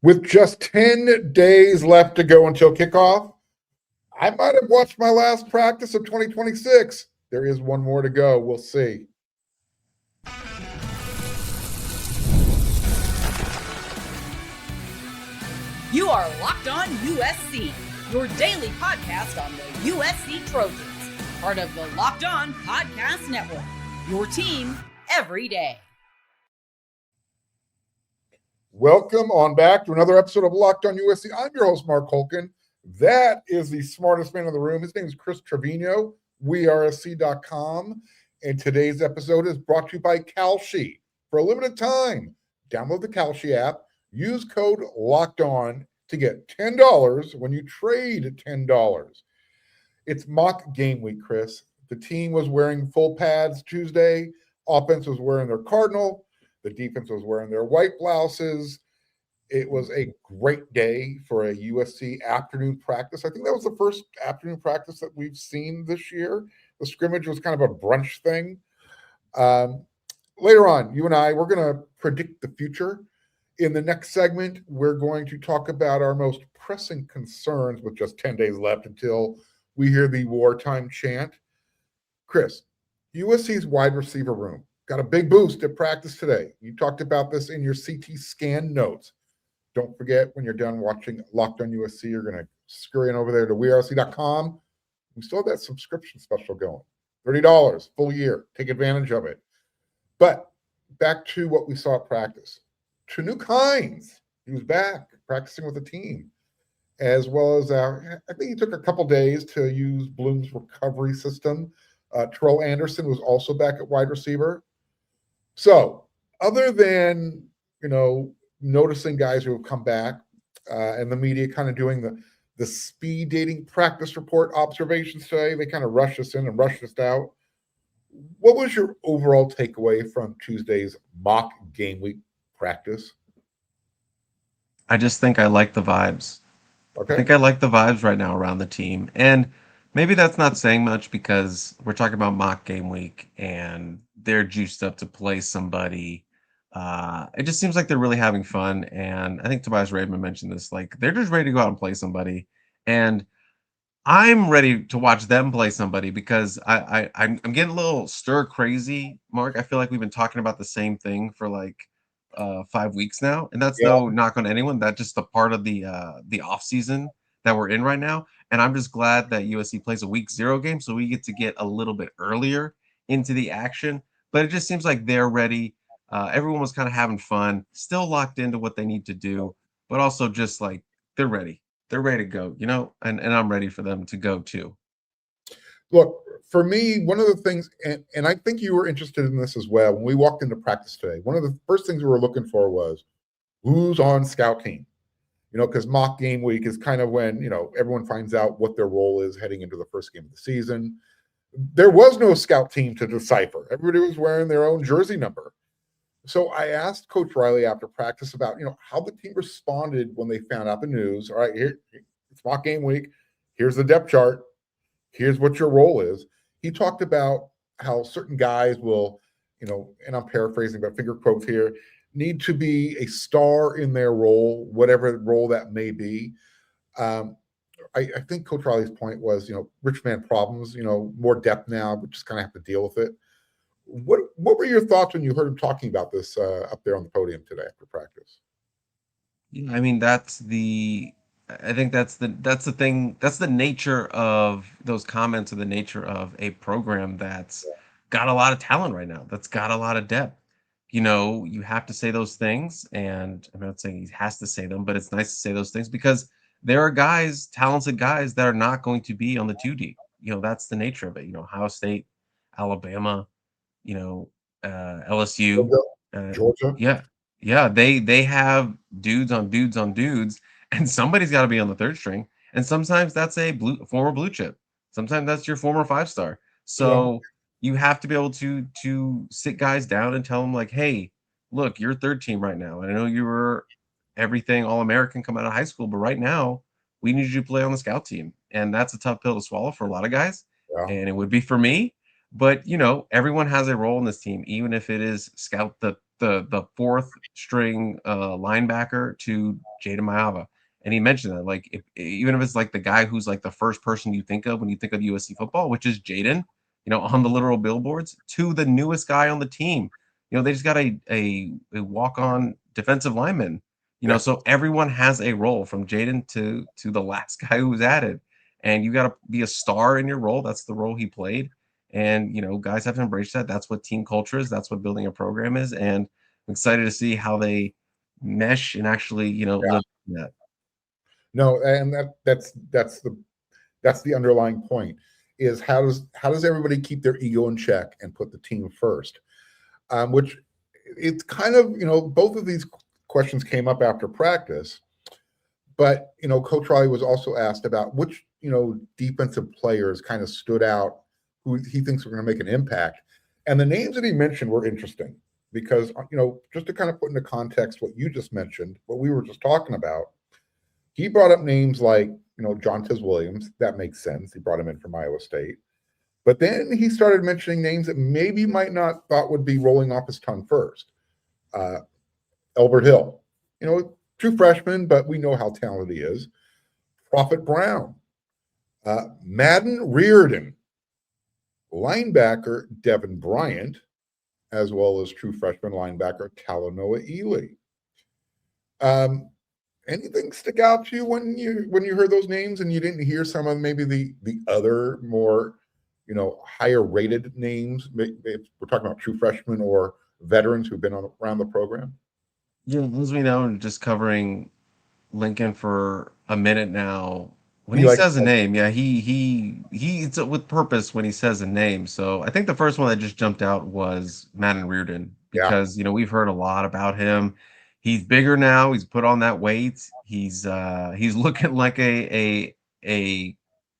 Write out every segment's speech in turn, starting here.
With just 10 days left to go until kickoff, I might have watched my last practice of 2026. There is one more to go. We'll see. You are Locked On USC, your daily podcast on the USC Trojans, part of the Locked On Podcast Network, your team every day. Welcome on back to another episode of Locked On USC. I'm your host, Marc Kulkin. That is the smartest man in the room. His name is Chris Trevino, wersc.com. And today's episode is brought to you by Kalshi. For a limited time, download the Kalshi app. Use code Locked On to get $10 when you trade $10. It's mock game week, Chris. The team was wearing full pads Tuesday. Offense was wearing their cardinal. The defense was wearing their white blouses. It was a great day for a USC afternoon practice. I think that was the first afternoon practice that we've seen this year. The scrimmage was kind of a brunch thing. Later on, you and I, we're going to predict the future. In the next segment, we're going to talk about our most pressing concerns with just 10 days left until we hear the wartime chant. Chris, USC's wide receiver room got a big boost at practice today. You talked about this in your CT scan notes. Don't forget, when you're done watching Locked On USC, you're going to scurry on over there to wersc.com. We still have that subscription special going. $30, full year. Take advantage of it. But back to what we saw at practice. Tanook Hines, he was back practicing with the team, as well as I think he took a couple days to use Bloom's recovery system. Terrell Anderson was also back at wide receiver. So other than, noticing guys who have come back and the media kind of doing the speed dating practice report observations today, they kind of rushed us in and rushed us out. What was your overall takeaway from Tuesday's mock game week practice? I just think I like the vibes. Okay. I think I like the vibes right now around the team. And maybe that's not saying much because we're talking about mock game week and they're juiced up to play somebody. It just seems like they're really having fun. And I think Tobias Raymond mentioned this, like they're just ready to go out and play somebody. And I'm ready to watch them play somebody because I'm getting a little stir crazy, Mark. I feel like we've been talking about the same thing for like 5 weeks now, and that's no knock on anyone. That's just a part of the off season that we're in right now. And I'm just glad that USC plays a week 0 game, so we get to get a little bit earlier into the action. But it just seems like they're ready. Everyone was kind of having fun, still locked into what they need to do, but also just like they're ready. They're ready to go, and I'm ready for them to go too. Look, for me, one of the things, and I think you were interested in this as well, when we walked into practice today, one of the first things we were looking for was who's on scout team, because mock game week is kind of when, everyone finds out what their role is heading into the first game of the season. There was no scout team to decipher. Everybody was wearing their own jersey number. So I asked Coach Riley after practice about, how the team responded when they found out the news. All right, here, it's mock game week. Here's the depth chart. Here's what your role is. He talked about how certain guys will, and I'm paraphrasing, but finger quotes here, need to be a star in their role, whatever role that may be. I think Coach Riley's point was, rich man problems, more depth now, we just kind of have to deal with it. What were your thoughts when you heard him talking about this up there on the podium today after practice? Yeah, I mean, I think that's the thing. That's the nature of those comments, and the nature of a program that's got a lot of talent right now. That's got a lot of depth. You have to say those things, and I'm not saying he has to say them, but it's nice to say those things because there are guys, talented guys, that are not going to be on the 2D. That's the nature of it. Ohio State, Alabama, LSU, Georgia. Yeah. They have dudes on dudes on dudes. And somebody's got to be on the third string. And sometimes that's a former blue chip. Sometimes that's your former 5-star. So you have to be able to sit guys down and tell them, like, hey, look, you're third team right now. And I know you were everything All-American come out of high school, but right now we need you to play on the scout team. And that's a tough pill to swallow for a lot of guys. Yeah. And it would be for me. But, everyone has a role in this team, even if it is scout the the fourth string linebacker to Jayden Maiava. And he mentioned that, like, even if it's like the guy who's like the first person you think of when you think of USC football, which is Jayden, on the literal billboards, to the newest guy on the team. They just got a walk-on defensive lineman. So everyone has a role from Jayden to the last guy who was added. And you got to be a star in your role. That's the role he played. And, guys have to embrace that. That's what team culture is. That's what building a program is. And I'm excited to see how they mesh and actually, live that. No, and that's the underlying point is how does everybody keep their ego in check and put the team first? Which it's kind of, both of these questions came up after practice, but, Coach Riley was also asked about which, defensive players kind of stood out who he thinks are going to make an impact. And the names that he mentioned were interesting because, just to kind of put into context what you just mentioned, what we were just talking about, he brought up names like, Jontez Williams. That makes sense. He brought him in from Iowa State. But then he started mentioning names that maybe might not thought would be rolling off his tongue first. Elbert Hill, true freshman, but we know how talented he is. Prophet Brown, Madden Riordan, linebacker Devin Bryant, as well as true freshman linebacker Talanoa Ely. Anything stick out to you when you heard those names and you didn't hear some of maybe the other more higher rated names? If we're talking about true freshmen or veterans who've been around the program. Yeah, as we know, just covering Lincoln for a minute now. When he says a name, yeah, it's with purpose when he says a name. So I think the first one that just jumped out was Madden Riordan because we've heard a lot about him. He's bigger now. He's put on that weight. He's looking like a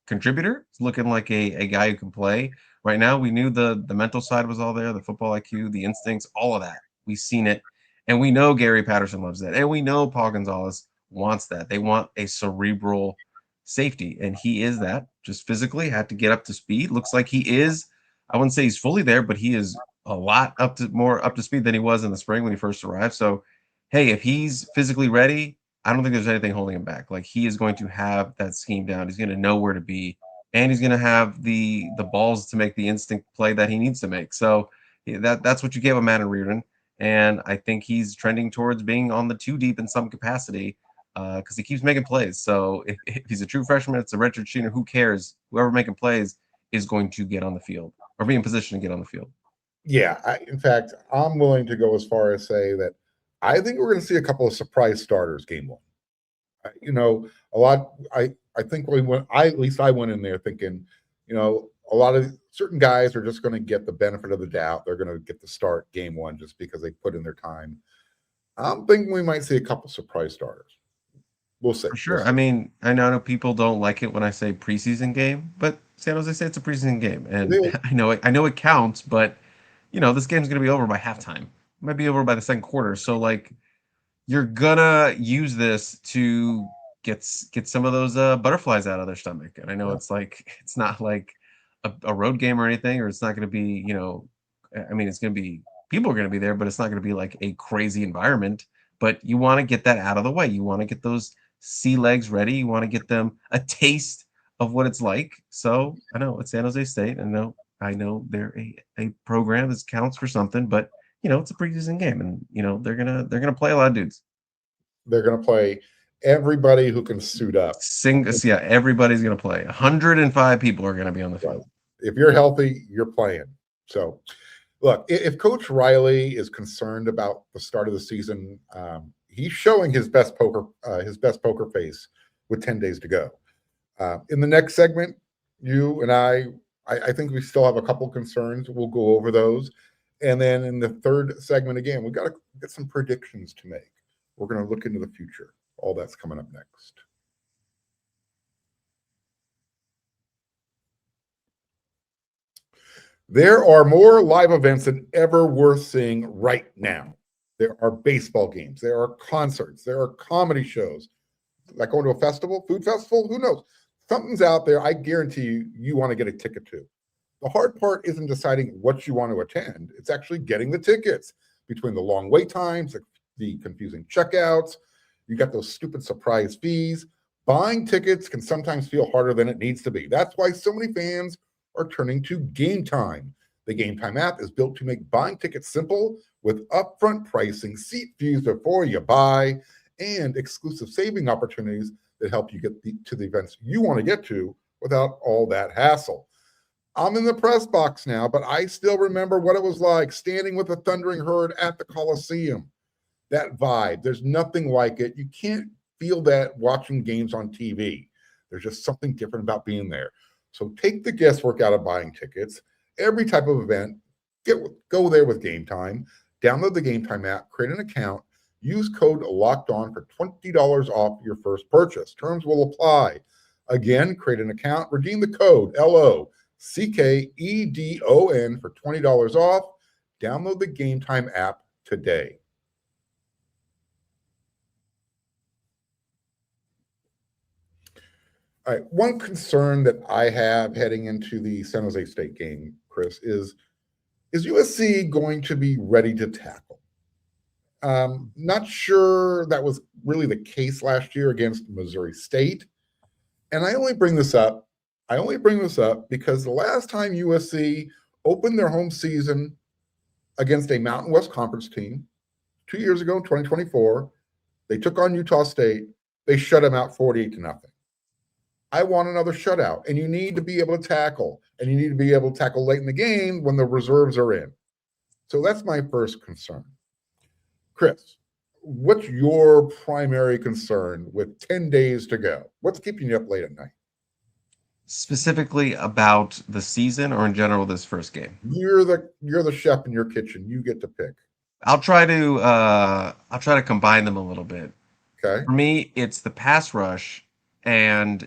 contributor. He's looking like a guy who can play. Right now, we knew the mental side was all there, the football IQ, the instincts, all of that. We've seen it. And we know Gary Patterson loves that. And we know Paul Gonzalez wants that. They want a cerebral safety. And he is that. Just physically had to get up to speed. Looks like he is. I wouldn't say he's fully there, but he is a lot more up to speed than he was in the spring when he first arrived. So, hey, if he's physically ready, I don't think there's anything holding him back. Like, he is going to have that scheme down. He's going to know where to be. And he's going to have the balls to make the instinct play that he needs to make. So that's what you gave him, Madden Riordan. And I think he's trending towards being on the 2 deep in some capacity because he keeps making plays. So if he's a true freshman, it's a redshirt junior, who cares? Whoever making plays is going to get on the field or be in position to get on the field. Yeah, in fact, I'm willing to go as far as say that I think we're going to see a couple of surprise starters game one. A lot. I think at least I went in there thinking, a lot of certain guys are just going to get the benefit of the doubt. They're going to get the start game one just because they put in their time. I'm thinking we might see a couple surprise starters. We'll see. For sure. We'll see. I mean, I know people don't like it when I say preseason game, but San Jose State's a preseason game, and I know it counts. But this game's going to be over by halftime. It might be over by the second quarter. So you're gonna use this to get some of those butterflies out of their stomach. And I know it's not like a road game or anything, or it's not going to be, I mean, it's going to be, people are going to be there, but it's not going to be like a crazy environment. But you want to get that out of the way. You want to get those sea legs ready. You want to get them a taste of what it's like. So I know it's San Jose State. I know they're a program that counts for something, but it's a preseason game, and they're gonna play a lot of dudes. They're gonna play everybody who can suit up. Everybody's gonna play. 105 people are gonna be on the field. If you're healthy, you're playing. So, look, if Coach Riley is concerned about the start of the season, he's showing his best poker face with 10 days to go. In the next segment, you and I think we still have a couple concerns. We'll go over those. And then in the third segment, again, we've got to get some predictions to make. We're going to look into the future. All that's coming up next. There are more live events than ever worth seeing right now. There are baseball games. There are concerts. There are comedy shows. Like going to a festival, food festival, who knows? Something's out there. I guarantee you want to get a ticket to. The hard part isn't deciding what you want to attend. It's actually getting the tickets between the long wait times, the confusing checkouts. You got those stupid surprise fees. Buying tickets can sometimes feel harder than it needs to be. That's why so many fans are turning to Game Time. The Game Time app is built to make buying tickets simple with upfront pricing, seat views before you buy, and exclusive saving opportunities that help you get to the events you want to get to without all that hassle. I'm in the press box now, but I still remember what it was like standing with the thundering herd at the Coliseum. That vibe, there's nothing like it. You can't feel that watching games on TV. There's just something different about being there. So take the guesswork out of buying tickets. Every type of event, go there with Game Time. Download the Game Time app, create an account, use code LOCKEDON for $20 off your first purchase. Terms will apply. Again, create an account, redeem the code LOCKEDON for $20 off. Download the Game Time app today. All right, one concern that I have heading into the San Jose State game, Chris, is USC going to be ready to tackle? Not sure that was really the case last year against Missouri State. And I only bring this up because the last time USC opened their home season against a Mountain West Conference team 2 years ago in 2024, they took on Utah State. They shut them out 48-0. I want another shutout, and you need to be able to tackle, and you need to be able to tackle late in the game when the reserves are in. So that's my first concern. Chris, what's your primary concern with 10 days to go? What's keeping you up late at night? Specifically about the season or in general this first game? You're the chef in your kitchen. You get to pick. I'll try to combine them a little bit. Okay. For me, it's the pass rush and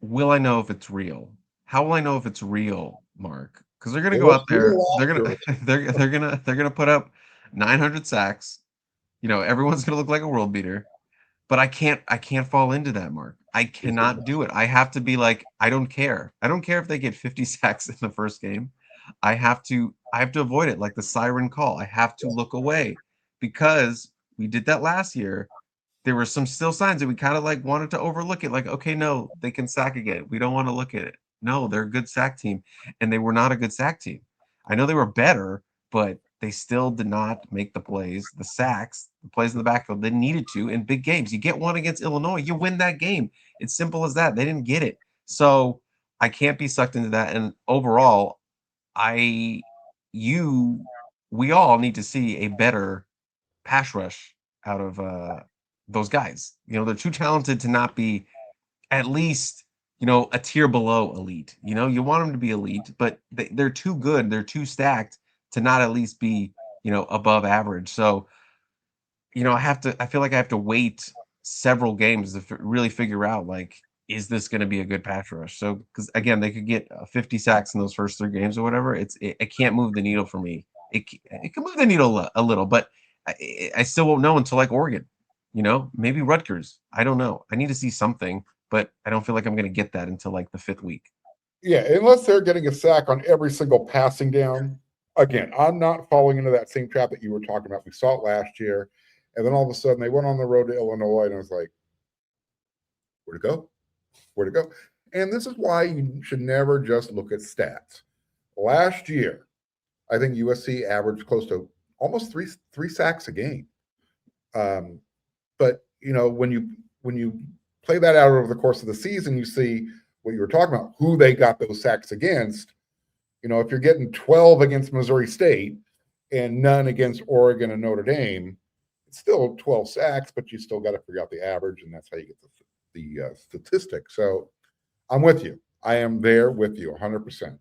will I know if it's real? How will I know if it's real, Marc? Because they're gonna go out there, they're gonna put up 900 sacks. You know, everyone's gonna look like a world beater. But I can't fall into that, Marc. I cannot do it. I have to be like, I don't care. I don't care if they get 50 sacks in the first game. I have to avoid it like the siren call. I have to look away because we did that last year. There were some still signs that we kind of like wanted to overlook it. Like, okay, no, they can sack again. We don't want to look at it. No, they're a good sack team. And they were not a good sack team. I know they were better, but they still did not make the plays, the sacks, the plays in the backfield they needed to in big games. You get one against Illinois, you win that game. It's simple as that. They didn't get it. So I can't be sucked into that. And overall, we all need to see a better pass rush out of those guys. You know, they're too talented to not be at least, you know, a tier below elite. You know, you want them to be elite, but they're too good. They're too stacked to not at least be, you know, above average. So, you know, I feel like I have to wait several games to really figure out, like, is this going to be a good pass rush? So, because again, they could get 50 sacks in those first 3 games or whatever. It can't move the needle for me. It can move the needle a little, but I still won't know until like Oregon, you know, maybe Rutgers. I don't know. I need to see something, but I don't feel like I'm going to get that until like the 5th week. Yeah, unless they're getting a sack on every single passing down. Again, I'm not falling into that same trap that you were talking about. We saw it last year, and then all of a sudden they went on the road to Illinois, and I was like, where to go? Where to go? And this is why you should never just look at stats. Last year, I think USC averaged close to almost three sacks a game. But you know, when you play that out over the course of the season, you see what you were talking about, who they got those sacks against. You know, if you're getting 12 against Missouri State and none against Oregon and Notre Dame, it's still 12 sacks, but you still got to figure out the average, and that's how you get the statistic. So I'm with you. I am there with you 100%.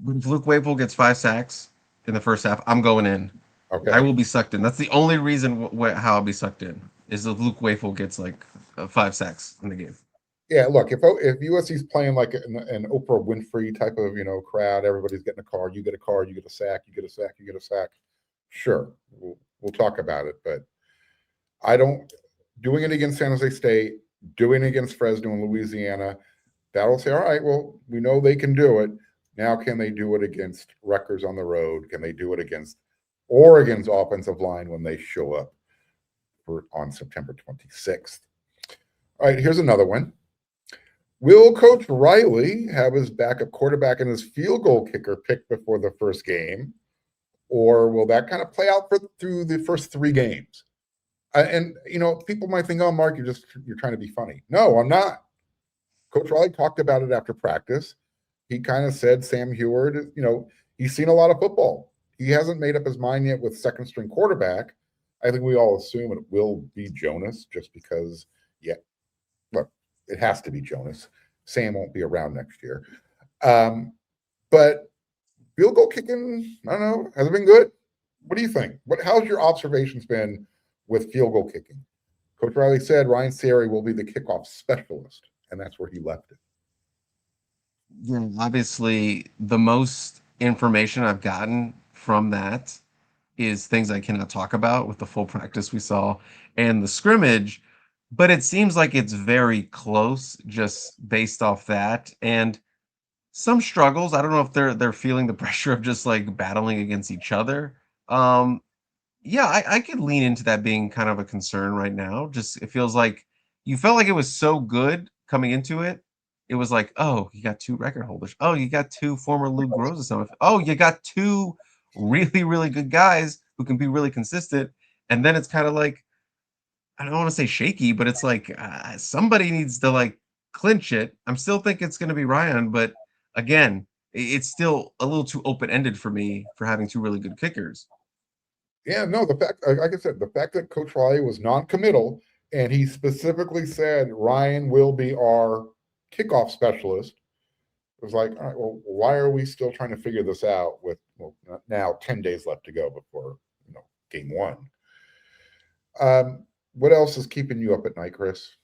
If Luke Waypool gets 5 sacks in the first half, I'm going in. Okay. I will be sucked in. That's the only reason how I'll be sucked in is if Luke Waypool gets like 5 sacks in the game. Yeah, look, if USC's playing like an Oprah Winfrey type of, you know, crowd, everybody's getting a card, you get a sack, you get a sack, you get a sack. Sure, we'll talk about it, but I don't doing it against San Jose State, doing it against Fresno and Louisiana. That'll say, all right, well, we know they can do it. Now, can they do it against Rutgers on the road? Can they do it against Oregon's offensive line when they show up on September 26th. All right, here's another one. Will Coach Riley have his backup quarterback and his field goal kicker picked before the first game? Or will that kind of play out through the first 3 games? And, people might think, oh, Mark, you're trying to be funny. No, I'm not. Coach Riley talked about it after practice. He kind of said Sam Heward, he's seen a lot of football. He hasn't made up his mind yet with second string quarterback. I think we all assume it will be Jonas just because, look, it has to be Jonas. Sam won't be around next year. But field goal kicking, I don't know, has it been good? What do you think? How's your observations been with field goal kicking? Coach Riley said Ryan Sari will be the kickoff specialist, and that's where he left it. Yeah, obviously, the most information I've gotten from that is things I cannot talk about with the full practice we saw and the scrimmage, but it seems like it's very close just based off that. And some struggles. I don't know if they're feeling the pressure of just like battling against each other. Yeah, I could lean into that being kind of a concern right now. Just it feels like you felt like it was so good coming into it. It was like, oh, you got 2 record holders. Oh, you got 2 former Luke Roses. Oh, you got 2 really, really good guys who can be really consistent. And then it's kind of like, I don't want to say shaky, but it's like somebody needs to like clinch it. I'm still thinking it's going to be Ryan, but again, it's still a little too open-ended for me for having 2 really good kickers. Yeah, no, the fact, like I said, the fact that Coach Riley was non-committal and he specifically said Ryan will be our kickoff specialist, it was like, all right, well, why are we still trying to figure this out with now 10 days left to go before game 1? What else is keeping you up at night, Chris?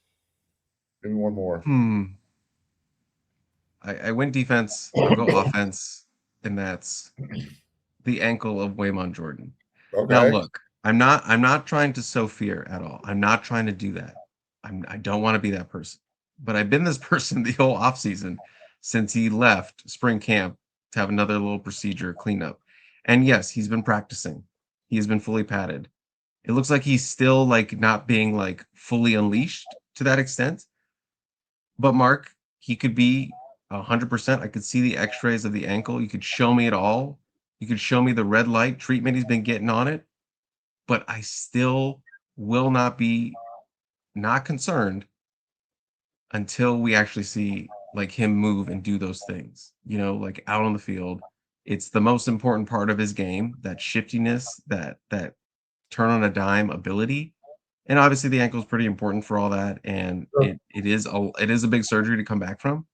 Maybe one more. I went defense. I'll go offense, and that's the ankle of Waymon Jordan. Okay. Now look, I'm not trying to sow fear at all. I'm not trying to do that. I don't want to be that person. But I've been this person the whole offseason since he left spring camp to have another little procedure cleanup. And yes, he's been practicing. He's been fully padded. It looks like he's still like not being like fully unleashed to that extent. But Marc, he could be 100%. I could see the x-rays of the ankle. You could show me it all. You could show me the red light treatment he's been getting on it. But I still will not be not concerned until we actually see like him move and do those things, like out on the field. It's the most important part of his game, that shiftiness, that turn on a dime ability. And obviously the ankle is pretty important for all that. And it is a big surgery to come back from.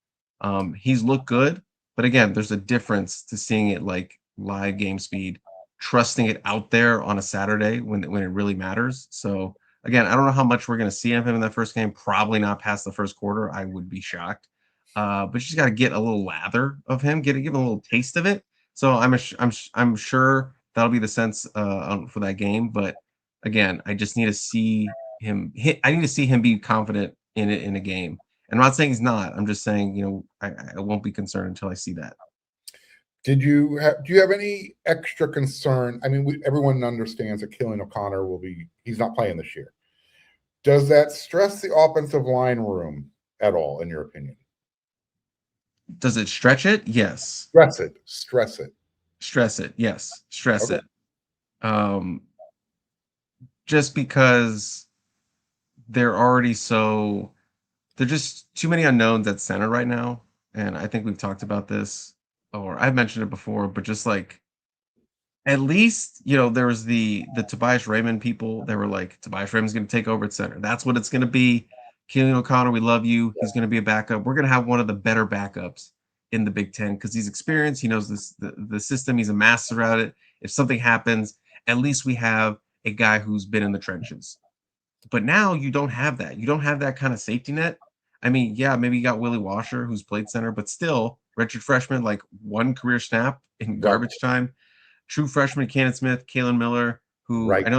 He's looked good, but again, there's a difference to seeing it like live game speed, trusting it out there on a Saturday when it really matters. So again, I don't know how much we're going to see of him in that first game. Probably not past the first quarter. I would be shocked. But you just got to get a little lather of him, give him a little taste of it. So I'm sure that'll be the sense for that game. But again, I just need to see him hit. I need to see him be confident in it in a game. And I'm not saying he's not. I'm just saying, I won't be concerned until I see that. Do you have any extra concern? I mean, everyone understands that Killian O'Connor he's not playing this year. Does that stress the offensive line room at all, in your opinion? Does it stretch it? Yes. Stress it. Stress it. Yes. Stress it. Just because they're just too many unknowns at center right now. And I think we've talked about this, or I've mentioned it before, but just like, at least, there was the Tobias Raymond people. They were like, Tobias Raymond's going to take over at center. That's what it's going to be. Killian O'Connor, we love you. He's going to be a backup. We're going to have one of the better backups in the Big Ten because he's experienced. He knows the system. He's a master at it. If something happens, at least we have a guy who's been in the trenches. But now you don't have that. You don't have that kind of safety net. I mean, yeah, maybe you got Willie Washer, who's played center, but still, redshirt freshman, like 1 career snap in garbage time. True freshman, Cannon Smith, Kalen Miller, who right. I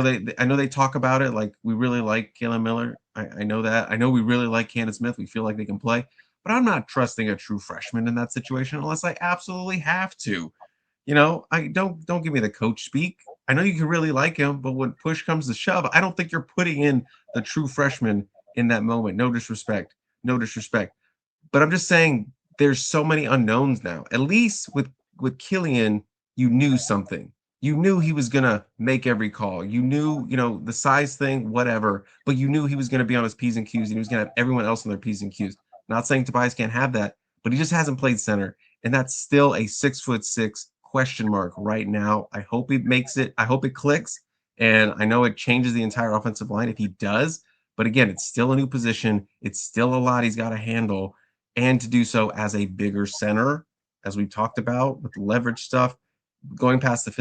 know they talk about it. Like, we really like Kalen Miller. I know that. I know we really like Cannon Smith. We feel like they can play. But I'm not trusting a true freshman in that situation unless I absolutely have to. I don't give me the coach speak. I know you can really like him, but when push comes to shove, I don't think you're putting in the true freshman in that moment. No disrespect, no disrespect. But I'm just saying there's so many unknowns now. At least with Killian, you knew something. You knew he was gonna make every call. You knew, the size thing, whatever, but you knew he was gonna be on his P's and Q's and he was gonna have everyone else on their P's and Q's. Not saying Tobias can't have that, but he just hasn't played center. And that's still a 6'6" question mark right now. I hope he makes it. I hope it clicks. And I know it changes the entire offensive line if he does. But again, it's still a new position. It's still a lot he's got to handle. And to do so as a bigger center, as we talked about with the leverage stuff, going past the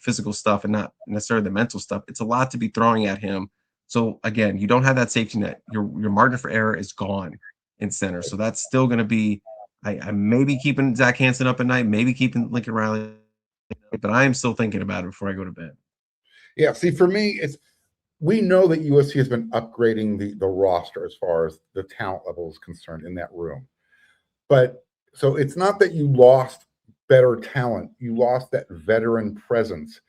physical stuff, and not necessarily the mental stuff, it's a lot to be throwing at him. So again, you don't have that safety net. Your margin for error is gone in center. So that's still going to be. I may be keeping Zach Hanson up at night, maybe keeping Lincoln Riley, but I am still thinking about it before I go to bed. Yeah, see, for me, we know that USC has been upgrading the roster as far as the talent level is concerned in that room. But so it's not that you lost better talent, you lost that veteran presence.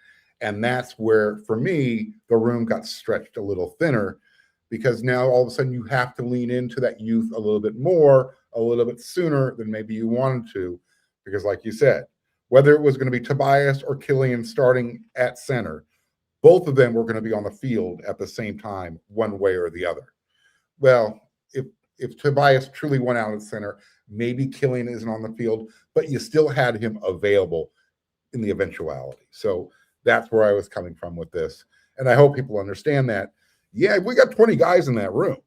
And that's where, for me, the room got stretched a little thinner, because now all of a sudden you have to lean into that youth a little bit more, a little bit sooner than maybe you wanted to. Because like you said, whether it was going to be Tobias or Killian starting at center, both of them were going to be on the field at the same time, one way or the other. Well, if Tobias truly went out at center, maybe Killian isn't on the field, but you still had him available in the eventuality. So that's where I was coming from with this. And I hope people understand that. Yeah, we got 20 guys in that room,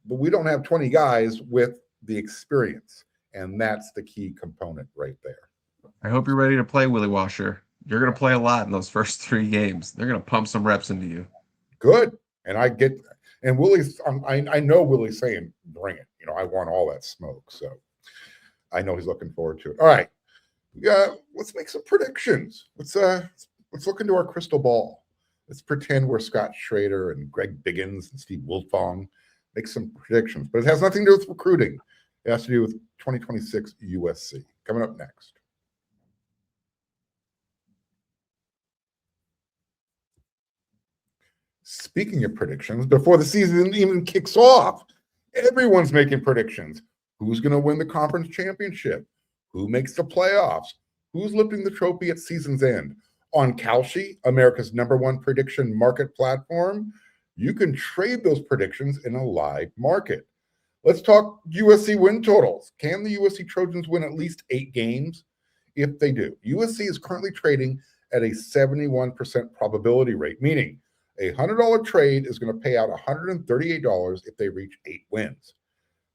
but we don't have 20 guys with the experience. And that's the key component right there. I hope you're ready to play, Willie Washer. You're going to play a lot in those first 3 games. They're going to pump some reps into you. Good. And Willie's, I know Willie's saying, bring it. I want all that smoke. So I know he's looking forward to it. All right. Let's make some predictions. Let's look into our crystal ball. Let's pretend we're Scott Schrader and Greg Biggins and Steve Wiltfong. Make some predictions. But it has nothing to do with recruiting. It has to do with 2026 USC. Coming up next. Speaking of predictions, before the season even kicks off, everyone's making predictions. Who's going to win the conference championship? Who makes the playoffs? Who's lifting the trophy at season's end? On Kalshi, America's #1 prediction market platform, you can trade those predictions in a live market. Let's talk USC win totals. Can the USC Trojans win at least 8 games? If they do, USC is currently trading at a 71% probability rate, meaning a $100 trade is going to pay out $138 if they reach 8 wins.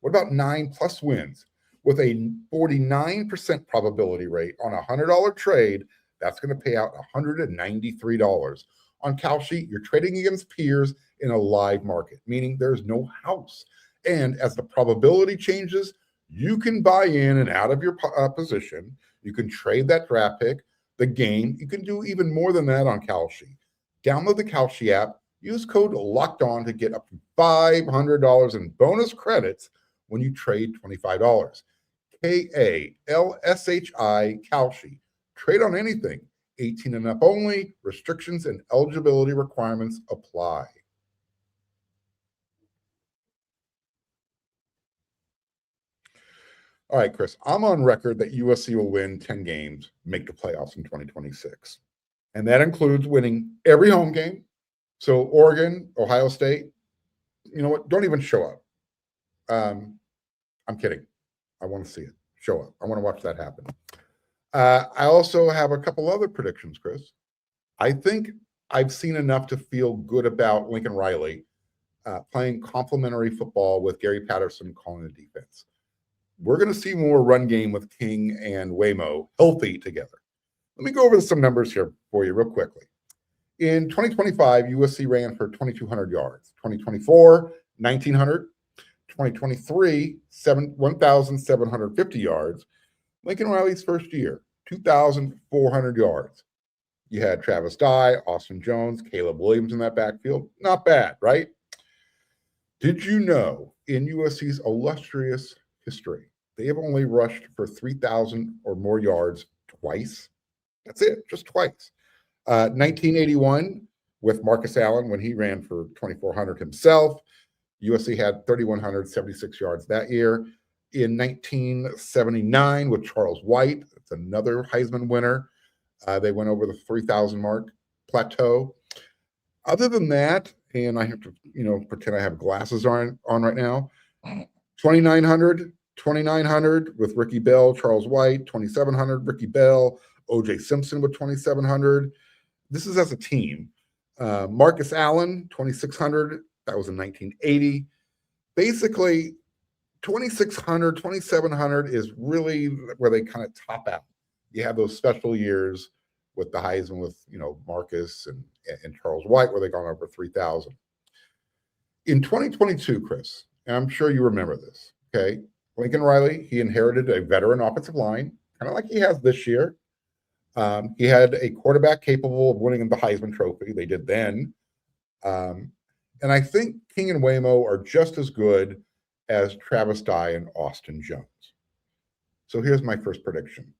What about 9+ wins? With a 49% probability rate on a $100 trade, that's going to pay out $193. On Kalshi, you're trading against peers in a live market, meaning there's no house. And as the probability changes, you can buy in and out of your position. You can trade that draft pick, the game. You can do even more than that on Kalshi. Download the Kalshi app, use code LOCKEDON to get up to $500 in bonus credits when you trade $25. KALSHI, Kalshi. Trade on anything. 18 and up only. Restrictions and eligibility requirements apply. All right, Chris, I'm on record that USC will win 10 games, make the playoffs in 2026. And that includes winning every home game. So Oregon, Ohio State, you know what? Don't even show up. I'm kidding. I want to see it. Show up. I want to watch that happen. I also have a couple other predictions, Chris. I think I've seen enough to feel good about Lincoln Riley playing complementary football with Gary Patterson calling the defense. We're going to see more run game with King and Waymo healthy together. Let me go over some numbers here for you real quickly. In 2025, USC ran for 2,200 yards. 2024, 1,900. 2023, 1,750 yards. Lincoln Riley's first year, 2,400 yards. You had Travis Dye, Austin Jones, Caleb Williams in that backfield. Not bad, right? Did you know in USC's illustrious history, they have only rushed for 3,000 or more yards twice? That's it, just twice. 1981 with Marcus Allen when he ran for 2,400 himself. USC had 3,176 yards that year. In 1979 with Charles White, that's another Heisman winner. They went over the 3,000 mark plateau. Other than that, and I have to, pretend I have glasses on right now, 2,900 with Ricky Bell, Charles White, 2,700, Ricky Bell, O.J. Simpson with 2,700. This is as a team. Marcus Allen, 2,600. That was in 1980. Basically, 2,600, 2,700 is really where they kind of top out. You have those special years with the Heisman with, Marcus and Charles White, where they gone over 3,000. In 2022, Chris, and I'm sure you remember this, okay? Lincoln Riley, he inherited a veteran offensive line, kind of like he has this year. He had a quarterback capable of winning the Heisman Trophy. They did then. And I think King and Waymo are just as good as Travis Dye and Austin Jones. So here's my first prediction.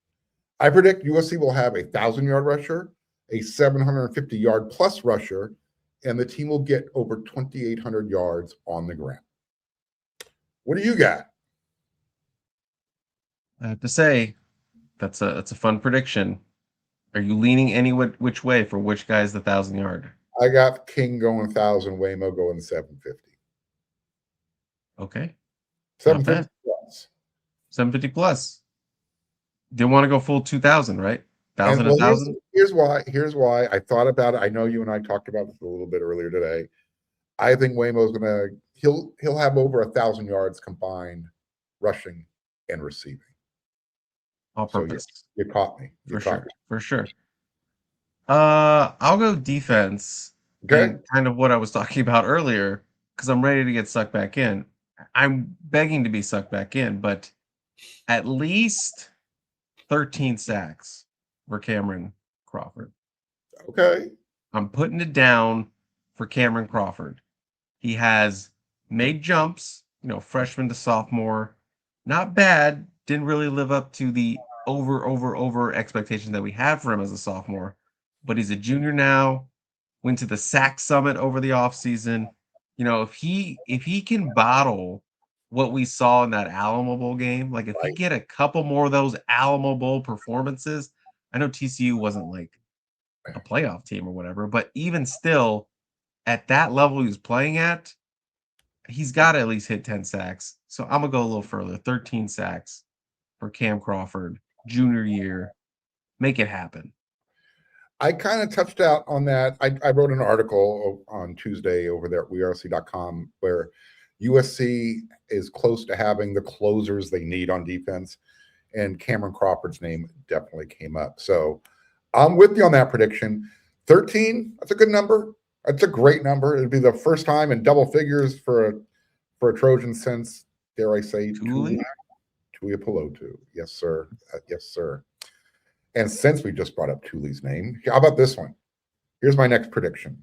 I predict USC will have a 1,000-yard rusher, a 750-yard plus rusher, and the team will get over 2,800 yards on the ground. What do you got? I have to say, that's a fun prediction. Are you leaning any which way for which guy's the 1,000-yard? I got King going 1,000, Waymo going 750. Okay. 750 plus. 750 plus. Didn't want to go full 2,000, right? 1,000. Here's why. I thought about it. I know you and I talked about this a little bit earlier today. I think Waymo's he'll have over 1,000 yards combined, rushing and receiving. All purpose. So you caught me. For sure. I'll go defense. Okay. And kind of what I was talking about earlier, because I'm ready to get sucked back in. I'm begging to be sucked back in, but at least 13 sacks for Kameryn Crawford. Okay. I'm putting it down for Kameryn Crawford. He has made jumps, freshman to sophomore. Not bad. Didn't really live up to the over expectation that we had for him as a sophomore. But he's a junior now. Went to the sack summit over the offseason. If he can bottle what we saw in that Alamo Bowl game, like if he get a couple more of those Alamo Bowl performances, I know TCU wasn't like a playoff team or whatever, but even still, at that level he was playing at, he's got to at least hit 10 sacks. So I'm going to go a little further. 13 sacks for Cam Crawford, junior year. Make it happen. I kind of touched out on that. I wrote an article on Tuesday over there at wearc.com where USC is close to having the closers they need on defense, and Kameryn Crawford's name definitely came up. So I'm with you on that prediction. 13, that's a good number. That's a great number. It'd be the first time in double figures for a Trojan since, dare I say, Tuiapulotu. Yes, sir. Yes, sir. And since we just brought up Tuli's name, how about this one? Here's my next prediction.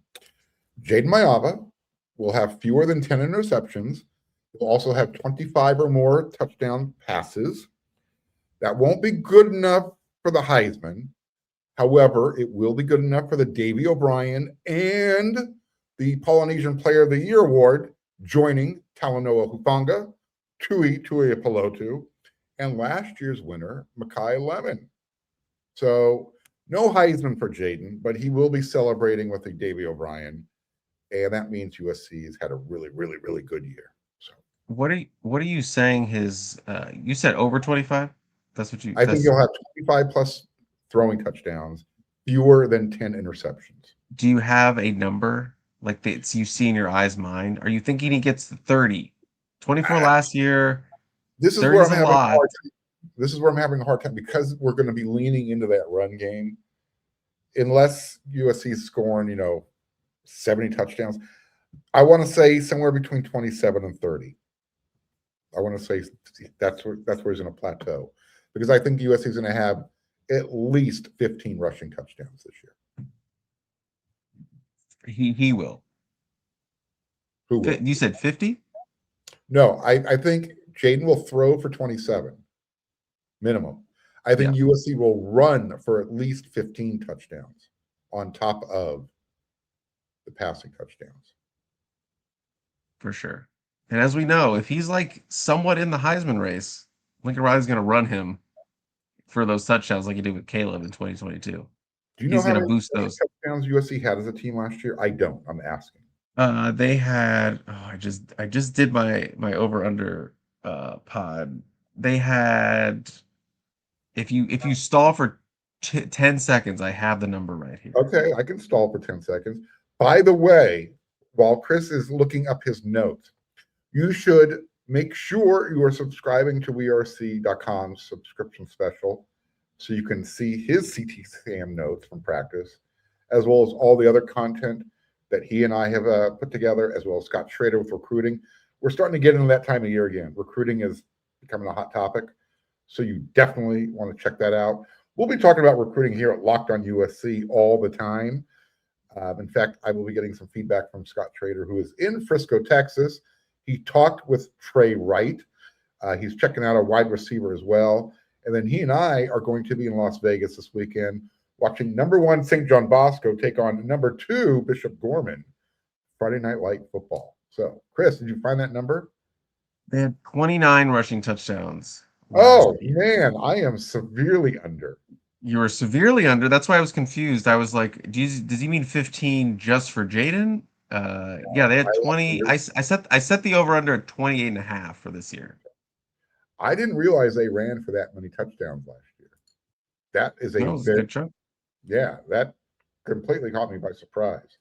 Jayden Maiava will have fewer than 10 interceptions. He'll also have 25 or more touchdown passes. That won't be good enough for the Heisman. However, it will be good enough for the Davy O'Brien and the Polynesian Player of the Year award, joining Talanoa Hufanga, Tuiapulotu, and last year's winner, Makai Lemon. So no Heisman for Jayden, but he will be celebrating with the Davy O'Brien, and that means USC has had a really, really, really good year. So what are you saying? His you said over 25? That's what you. I think he'll have 25 plus throwing touchdowns, fewer than 10 interceptions. Do you have a number like that you see in your eyes mind? Are you thinking he gets 30? 24 last year. This is where I'm having a hard time. This is where I'm having a hard time because we're going to be leaning into that run game. Unless USC is scoring, 70 touchdowns, I want to say somewhere between 27 and 30. I want to say that's where he's going to plateau, because I think USC is going to have at least 15 rushing touchdowns this year. He will. Who will? You said 50? No, I think Jayden will throw for 27 minimum. I think USC will run for at least 15 touchdowns on top of the passing touchdowns. For sure. And as we know, if he's like somewhat in the Heisman race, Lincoln Riley's going to run him for those touchdowns like he did with Caleb in 2022. Do you know he's how going to many boost those touchdowns USC had as a team last year? I don't. I'm asking. They had. Oh, I just did my over under pod. They had. If you stall for 10 seconds, I have the number right here. Okay, I can stall for 10 seconds. By the way, while Chris is looking up his notes, you should make sure you are subscribing to wearc.com's subscription special so you can see his CT Sam notes from practice, as well as all the other content that he and I have put together, as well as Scott Schrader with recruiting. We're starting to get into that time of year again. Recruiting is becoming a hot topic, so you definitely want to check that out. We'll be talking about recruiting here at Locked On USC all the time. In fact, I will be getting some feedback from Scott Schrader, who is in Frisco, Texas. He talked with Trey Wright. He's checking out a wide receiver as well. And then he and I are going to be in Las Vegas this weekend watching number 1 St. John Bosco take on number 2 Bishop Gorman, Friday Night Light Football. So, Chris, did you find that number? They had 29 rushing touchdowns. Oh, man, I am severely under. You were severely under. That's why I was confused. I was like, does he mean 15 just for Jayden? Yeah, they had 20. I set the over under at 28.5 for this year. I didn't realize they ran for that many touchdowns last year. That is a good chunk. Yeah, that completely caught me by surprise.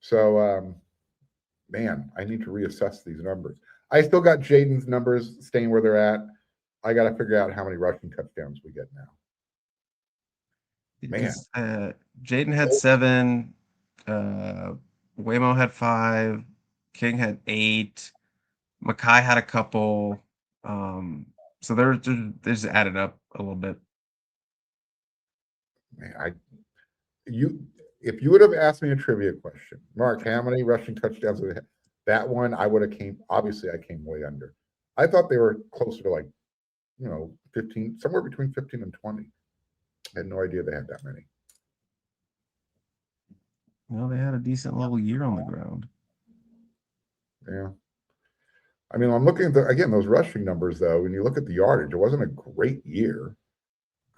So, man, I need to reassess these numbers. I still got Jayden's numbers staying where they're at. I got to figure out how many rushing touchdowns we get now. Man, Jayden had 7. Waymo had 5. King had 8. Mackay had a couple. So they're just added up a little bit. Man, if you would have asked me a trivia question, Marc, how many rushing touchdowns did they have? That one I would have obviously I came way under. I thought they were closer to 15, somewhere between 15 and 20. I had no idea they had that many. Well, they had a decent little year on the ground. Yeah. I mean, I'm looking at those rushing numbers, though. When you look at the yardage, it wasn't a great year.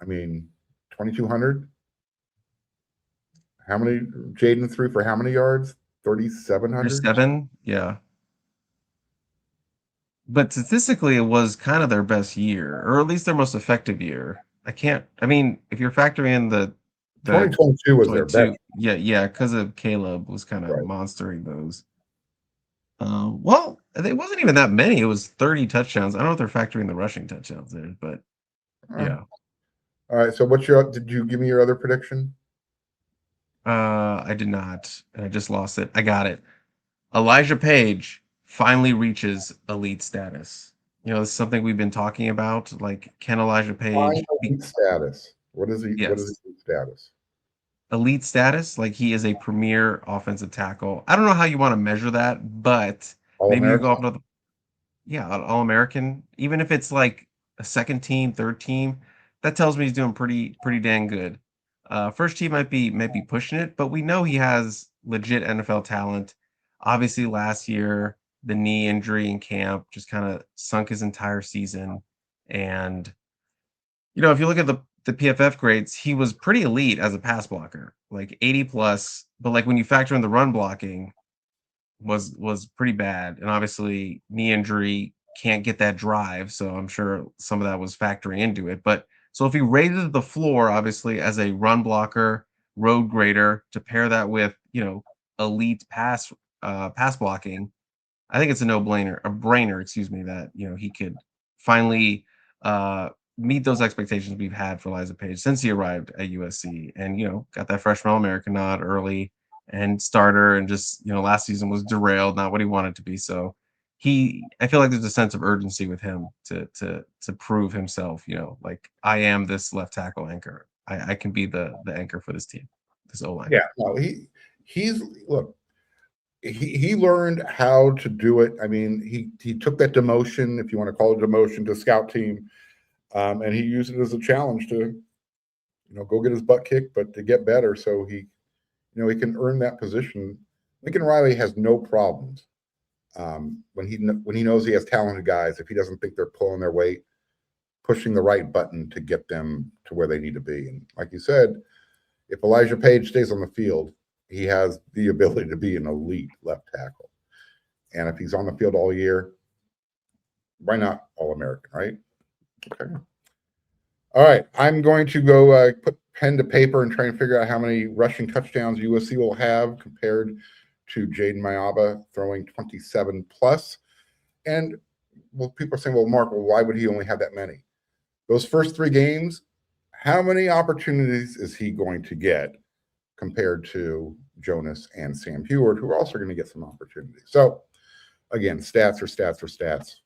I mean, 2,200. How many? Jayden threw for how many yards? 3,700. 7, yeah. But statistically, it was kind of their best year, or at least their most effective year. I mean, if you're factoring in the 2022 was their best. Yeah, because of Caleb was kind of monstering those. Well, it wasn't even that many. It was 30 touchdowns. I don't know if they're factoring the rushing touchdowns there, but yeah. All right. So did you give me your other prediction? I did not, and I just lost it. I got it. Elijah Page finally reaches elite status. This is something we've been talking about. Like, can Elijah Page elite status? What is he? Yes. What is elite status? Elite status, like he is a premier offensive tackle. I don't know how you want to measure that, but maybe you go up to All-American. Even if it's like a second team, third team, that tells me he's doing pretty dang good. First team might be pushing it, but we know he has legit NFL talent. Obviously, last year the knee injury in camp just kind of sunk his entire season, and if you look at the PFF grades, he was pretty elite as a pass blocker, like 80 plus. But like when you factor in the run blocking, was pretty bad, and obviously knee injury can't get that drive. So I'm sure some of that was factoring into it. But so if he raises the floor, obviously as a run blocker, road grader, to pair that with elite pass blocking, I think it's a brainer. Excuse me, that he could finally meet those expectations we've had for Elijah Page since he arrived at USC, and got that freshman All-American nod early and starter, and just last season was derailed, not what he wanted to be. So I feel like there's a sense of urgency with him to prove himself. Like, I am this left tackle anchor. I can be the anchor for this team, this O-line. Yeah, no, he learned how to do it. I mean, he took that demotion, if you want to call it demotion, to scout team. And he used it as a challenge to, go get his butt kicked, but to get better so he can earn that position. Lincoln Riley has no problems when he knows he has talented guys. If he doesn't think they're pulling their weight, pushing the right button to get them to where they need to be. And like you said, if Elijah Page stays on the field, he has the ability to be an elite left tackle. And if he's on the field all year, why not All-American, right? Okay. All right. I'm going to go put pen to paper and try and figure out how many rushing touchdowns USC will have compared to Jayden Maiava throwing 27 plus. And people are saying, well, Marc, why would he only have that many? Those first 3 games, how many opportunities is he going to get compared to Jonas and Sam Heward, who are also going to get some opportunities? So, again, stats are stats are stats.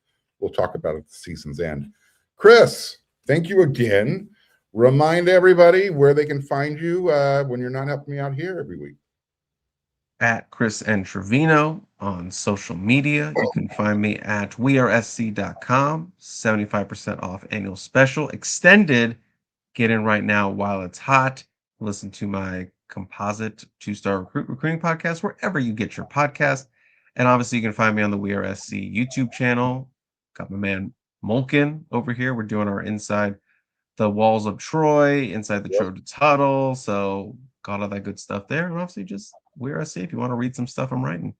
We'll talk about it at the season's end. Chris, thank you again. Remind everybody where they can find you when you're not helping me out here every week. At Chris and Trevino on social media. You can find me at wearesc.com. 75% off annual special. Extended. Get in right now while it's hot. Listen to my composite 2-star recruiting podcast wherever you get your podcast. And obviously you can find me on the We Are SC YouTube channel. Got my man Mulkin over here. We're doing our Inside the Walls of Troy, Inside the Trojans Huddle. So got all that good stuff there. And obviously just We Are SC if you want to read some stuff I'm writing.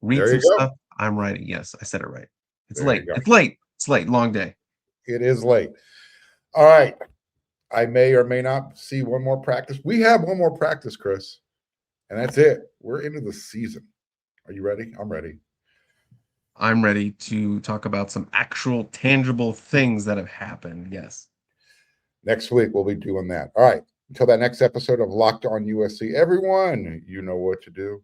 Read some stuff I'm writing. Yes, I said it right. It's late. It's late. It's late. Long day. It is late. All right. I may or may not see one more practice. We have one more practice, Chris, and that's it. We're into the season. Are you ready? I'm ready. I'm ready to talk about some actual tangible things that have happened. Yes. Next week, we'll be doing that. All right. Until that next episode of Locked On USC, everyone, you know what to do.